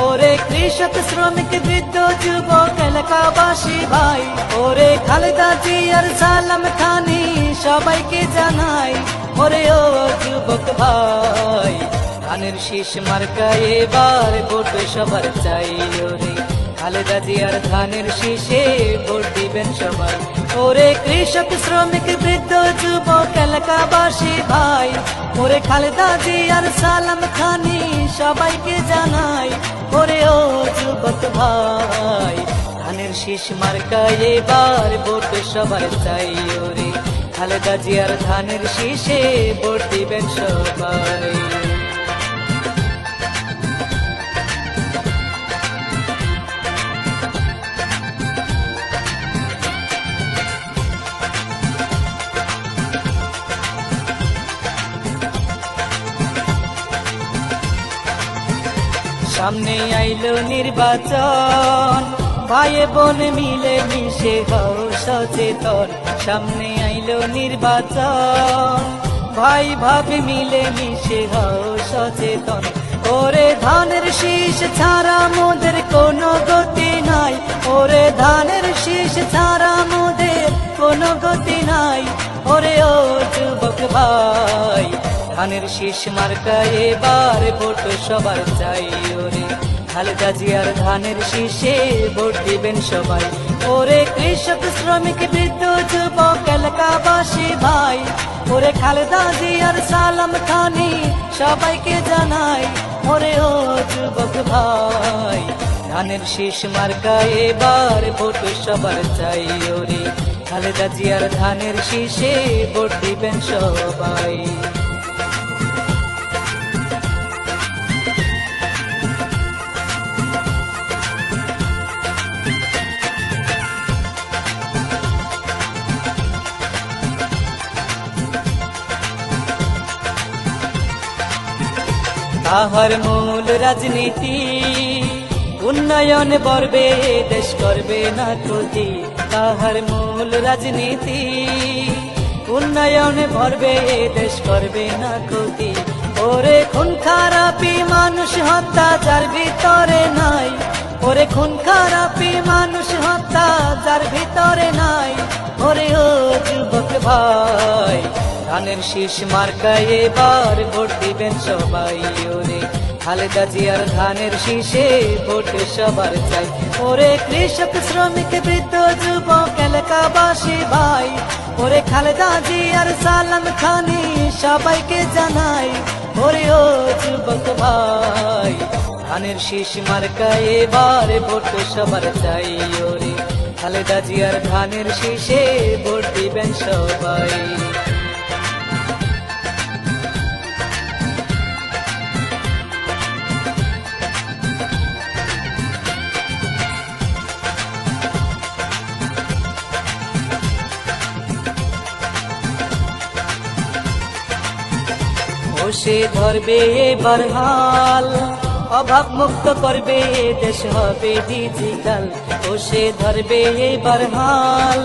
ওরে কৃষক শ্রমিক বৃদ্ধ যুবক এলাকাবাসী ভাই, ওরে খালেদা জিয়ার সালাম খানি সবাইকে জানাই। ওরে ও যুবক ভাই, ধানের শীষ মার্কায় এবার ভোট সবার চাই। ওরে খালেদা জিয়ার ধানের শীষে ভোট দিবেন সবাই। ওরে কৃষক শ্রমিক বৃদ্ধ যুবক এলাকাবাসী ভাই, ওরে খালেদা জিয়ার সালাম খানি সবাইকে জানাই। ওরে ও যুবক ভাই, ধানের শীষ মার্কায় এবার ভোট সবার চাই। ওরে খালেদা জিয়ার ধানের শীষে ভোট দিবেন সবাই। সামনে আইলো নির্বাচন, ভাই বোন মিলে মিশে হও সচেতন। সামনে আইলো নির্বাচন, ভাই ভাবি মিলে মিশে হও সচেতন। ওরে ধানের শীষ ছাড়া মোদের কোনো গতি নাই। ওরে ধানের শীষ ছাড়া মোদের কোনো গতি নাই। ওরে ও যুবক ভাই, ধানের শীষ মার্কায় এবার ভোট সবার চাই। ওরে খালেদা জিয়ার ধানের শীষে ভোট দিবেন সবাই। ওরে কৃষক শ্রমিক বৃদ্ধ যুবক এলাকাবাসী ভাই, ওরে খালেদা জিয়ার সালাম খানি সবাইকে জানাই। ওরে ও যুবক ভাই, ধানের শীষ মার্কায় এবার ভোট সবার চাই। ওরে খালেদা জিয়ার ধানের শীষে ভোট দিবেন সবাই। তাহার মূল রাজনীতি উন্নয়ন বর্বে দেশ করবে না ক্ষতি। তাহার মূল রাজনীতি উন্নয়ন ভরবে দেশ করবে না ক্ষতি। ওরে খুন খারাপি মানুষ হত্যা যার ভিতরে নাই। ওরে খুন খারাপি মানুষ হত্যা যার ভিতরে নাই। ওরে ও যুবক ভাই, ধানের শীষ মার্কায় এবার ভোট দিবেন সবাই। ওরে খালেদা জিয়ার ধানের শীষে ভোট সবার চাই। ওরে কৃষক শ্রমিক বৃদ্ধ যুবক এলাকাবাসী ভাই, ওরে খালেদা জিয়ার সালাম খানি সবাইকে জানাই। ওরে ও যুবক ভাই, ধানের শীষ মার্কায় এবার ভোট সবার চাই। ওরে খালেদা জিয়ার ধানের শীষে ভোট দিবেন সবাই। সে ধরবে এবার হাল, অভাব মুক্ত করবে দেশ হবে ডিজিটাল। ও সে ধরবে এবার হাল,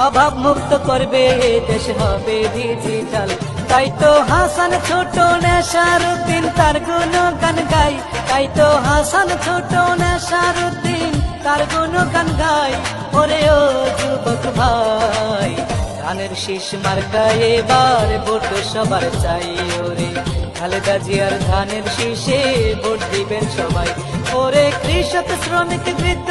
অভাব মুক্ত করবে দেশ হবে ডিজিটাল। তাই তো হাসান ছোট নেশারুদ্দিন তার গুণগান গাই। তাই তো হাসান ছোট নেশারুদ্দিন তার গুণগান গাই। ওরে ও যুবক ভাই, ধানের শীষ মার্কায় এবার ভোট সবার চাই। ওরে খালেদা জিয়ার ধানের শীষে ভোট দিবেন সবাই। ওরে কৃষক শ্রমিক বৃদ্ধ